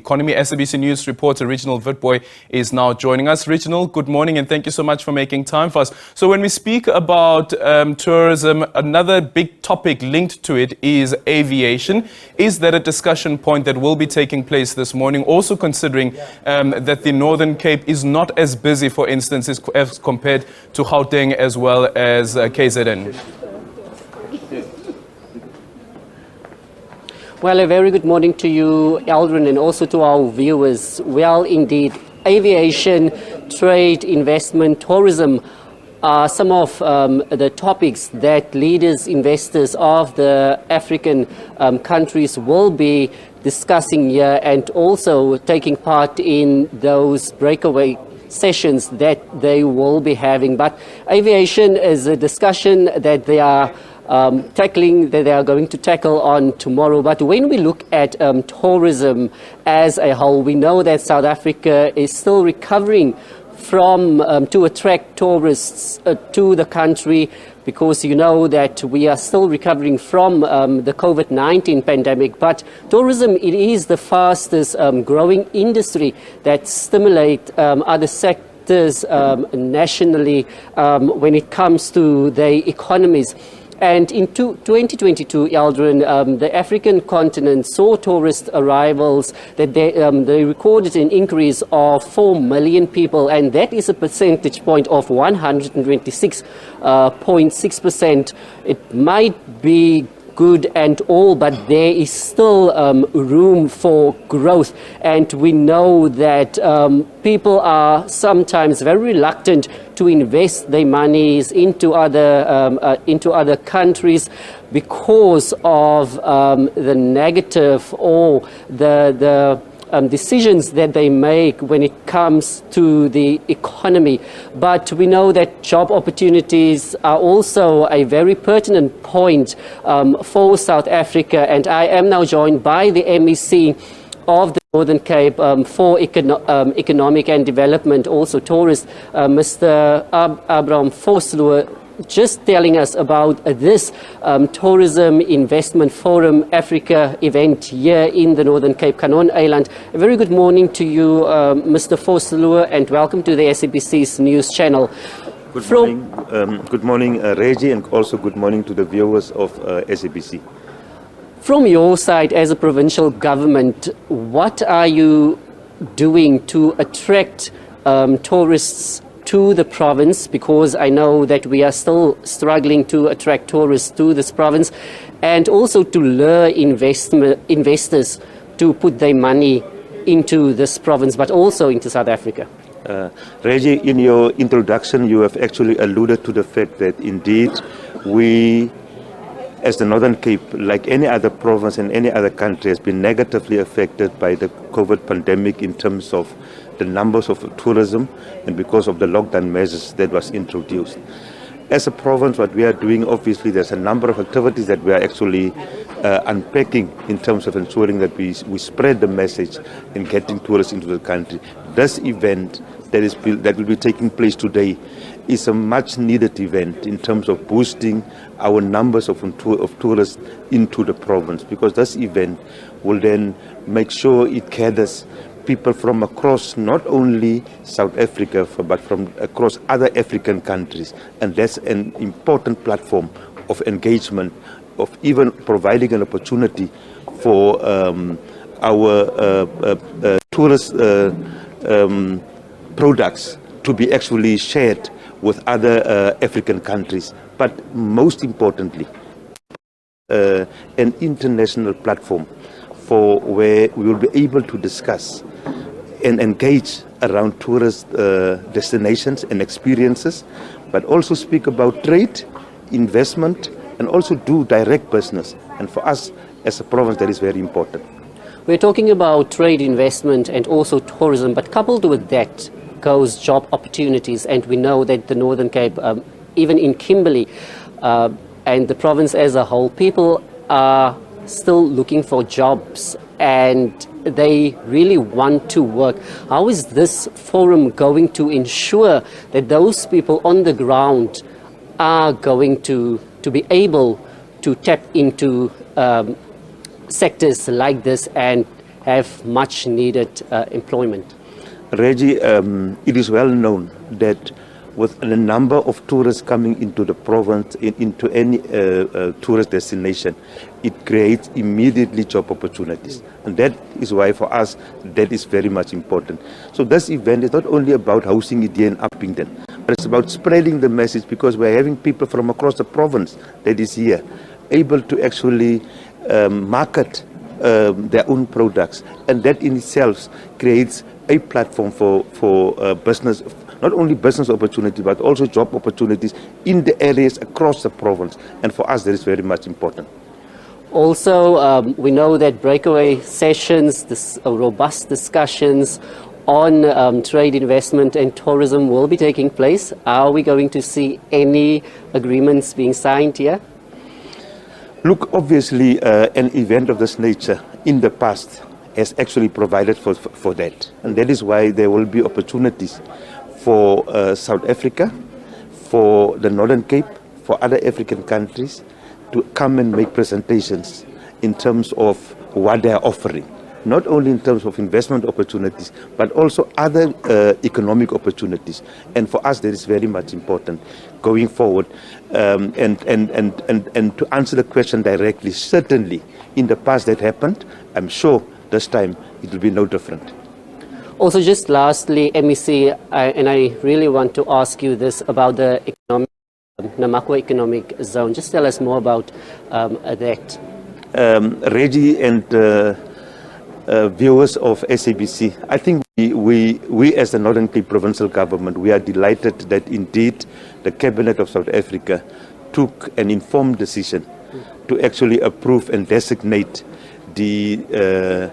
economy. SABC News reporter Reginald Witbooi is now joining us. Reginald, good morning and thank you so much for making time for us. So when we speak about tourism, another big topic linked to it is aviation. Is that a discussion point that will be taking place this morning? Also considering that the Northern Cape is not as busy, for instance, as compared to Gauteng as well as KZN. Well, a very good morning to you, Eldrin, and also to our viewers. Well, indeed, aviation, trade, investment, tourism are some of the topics that leaders, investors of the African countries will be discussing here and also taking part in those breakaway sessions that they will be having. But aviation is a discussion that they are tackling, that they are going to tackle on tomorrow. But when we look at tourism as a whole, we know that South Africa is still recovering from to attract tourists to the country, because you know that we are still recovering from the COVID-19 pandemic. But tourism, it is the fastest growing industry that stimulates other sectors nationally when it comes to their economies. And in 2022, Eldrin, the African continent saw tourist arrivals that they recorded an increase of 4 million people, and that is a percentage point of 126.6%. It might be good and all, but there is still room for growth. And we know that people are sometimes very reluctant to invest their monies into other countries because of the negative or the decisions that they make when it comes to the economy. But we know that job opportunities are also a very pertinent point for South Africa, and I am now joined by the MEC of the Northern Cape for Economic and Development, also tourist, Mr. Vosloo, just telling us about this Tourism Investment Forum Africa event here in the Northern Cape, Canon Island. A very good morning to you, Mr. Vosloo, and welcome to the SABC's news channel. Good morning, Reggie, and also good morning to the viewers of SABC. From your side as a provincial government, what are you doing to attract tourists to the province? Because I know that we are still struggling to attract tourists to this province, and also to lure investors to put their money into this province, but also into South Africa. Reggie, in your introduction, you have actually alluded to the fact that indeed we, as the Northern Cape, like any other province and any other country, has been negatively affected by the COVID pandemic in terms of the numbers of tourism and because of the lockdown measures that was introduced. As a province, what we are doing, obviously, there's a number of activities that we are actually unpacking in terms of ensuring that we spread the message in getting tourists into the country. This event that will be taking place today is a much needed event in terms of boosting our numbers of tourists into the province, because this event will then make sure it gathers people from across not only South Africa, but from across other African countries. And that's an important platform of engagement, of even providing an opportunity for our tourist products to be actually shared with other African countries. But most importantly, an international platform for where we will be able to discuss and engage around tourist destinations and experiences, but also speak about trade, investment, and also do direct business. And for us as a province, that is very important. We're talking about trade, investment, and also tourism, but coupled with that goes job opportunities. And we know that the Northern Cape, even in Kimberley, and the province as a whole, people are still looking for jobs and they really want to work. How is this forum going to ensure that those people on the ground are going to be able to tap into sectors like this and have much needed employment. Reggie, it is well known that with a number of tourists coming into the province, into any tourist destination, it creates immediately job opportunities. And that is why for us, that is very much important. So this event is not only about housing it here in Upington, but it's about spreading the message, because we're having people from across the province that is here, able to actually market their own products. And that in itself creates a platform for business, not only business opportunity, but also job opportunities in the areas across the province. And for us, that is very much important. Also, we know that breakaway sessions, robust discussions on trade, investment and tourism will be taking place. Are we going to see any agreements being signed here? Look, obviously, an event of this nature in the past has actually provided for that. And that is why there will be opportunities for South Africa, for the Northern Cape, for other African countries to come and make presentations in terms of what they are offering. Not only in terms of investment opportunities, but also other economic opportunities. And for us, that is very much important going forward. And to answer the question directly, certainly in the past that happened. I'm sure this time it will be no different. Also, just lastly, MEC, and I really want to ask you this about the Namakwa Economic Zone. Just tell us more about that. Reggie and viewers of SABC, I think we as the Northern Cape Provincial Government, we are delighted that indeed the Cabinet of South Africa took an informed decision to actually approve and designate the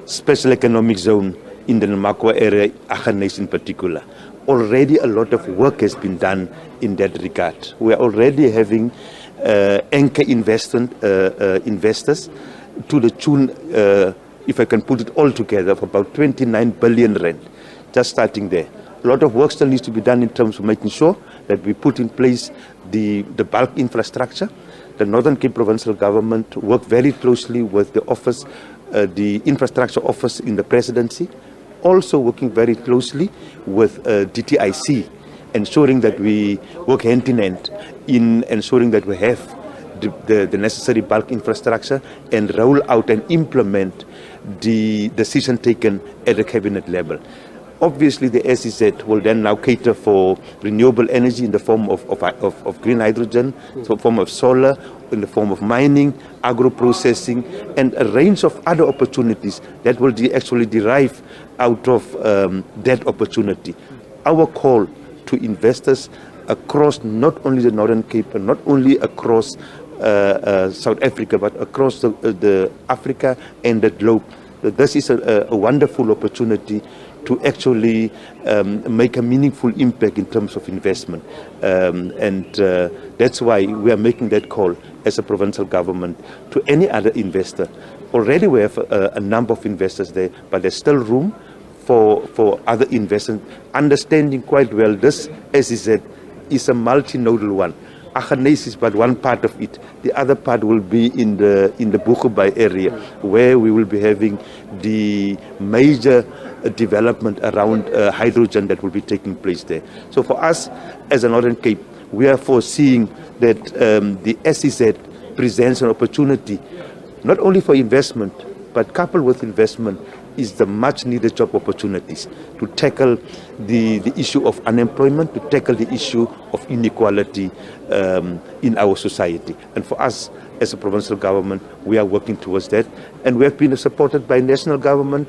special economic zone in the Namakwa area, Aggeneys in particular. Already a lot of work has been done in that regard. We are already having anchor investors to the tune, if I can put it all together, of about 29 billion rand, just starting there. A lot of work still needs to be done in terms of making sure that we put in place the bulk infrastructure. The Northern Cape Provincial Government worked very closely with the office, the infrastructure office in the presidency, also working very closely with DTIC, ensuring that we work hand in hand in ensuring that we have the necessary bulk infrastructure and roll out and implement the decision taken at the cabinet level. Obviously, the SEZ will then now cater for renewable energy in the form of green hydrogen, in the form of solar, in the form of mining, agro-processing, and a range of other opportunities that will actually derive out of that opportunity. Our call to investors across not only the Northern Cape and not only across South Africa, but across the Africa and the globe. This is a wonderful opportunity to actually make a meaningful impact in terms of investment. And that's why we are making that call as a provincial government to any other investor. Already we have a number of investors there, but there's still room for other investors, understanding quite well this SEZ is a multinodal one. Aggeneys is but one part of it. The other part will be in the Boegoebaai area, where we will be having the major development around hydrogen that will be taking place there. So for us, as a Northern Cape, we are foreseeing that the SEZ presents an opportunity, not only for investment, but coupled with investment, is the much needed job opportunities to tackle the issue of unemployment, to tackle the issue of inequality in our society. And for us as a provincial government, we are working towards that. And we have been supported by national government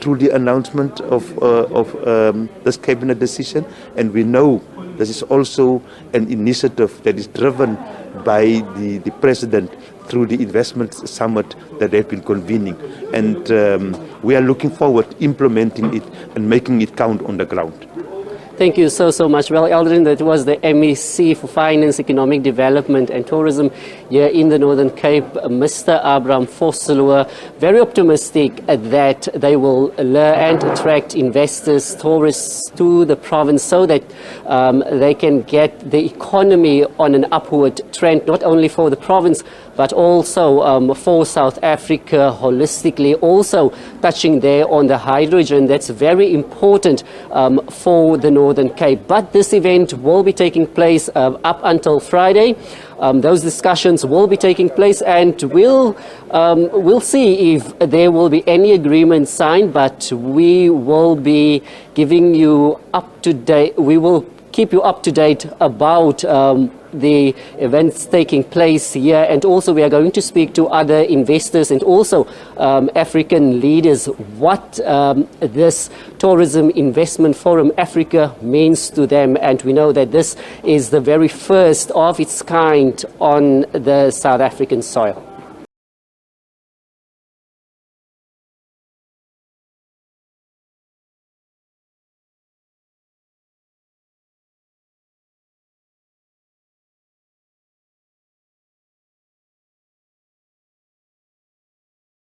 through the announcement of this cabinet decision. And we know this is also an initiative that is driven by the president through the investment summit that they've been convening. And we are looking forward to implementing it and making it count on the ground. Thank you so much. Well, Eldrin, that was the MEC for Finance, Economic Development and Tourism here in the Northern Cape, Mr. Abraham Vosloo. Very optimistic that they will lure and attract investors, tourists to the province so that they can get the economy on an upward trend, not only for the province, but also for South Africa holistically, also touching there on the hydrogen. That's very important for the Northern Cape. But this event will be taking place up until Friday. Those discussions will be taking place, and we'll see if there will be any agreement signed, but we will be giving you up to date. We will keep you up to date about the events taking place here, and also we are going to speak to other investors and also African leaders what this Tourism Investment Forum Africa means to them, and we know that this is the very first of its kind on the South African soil.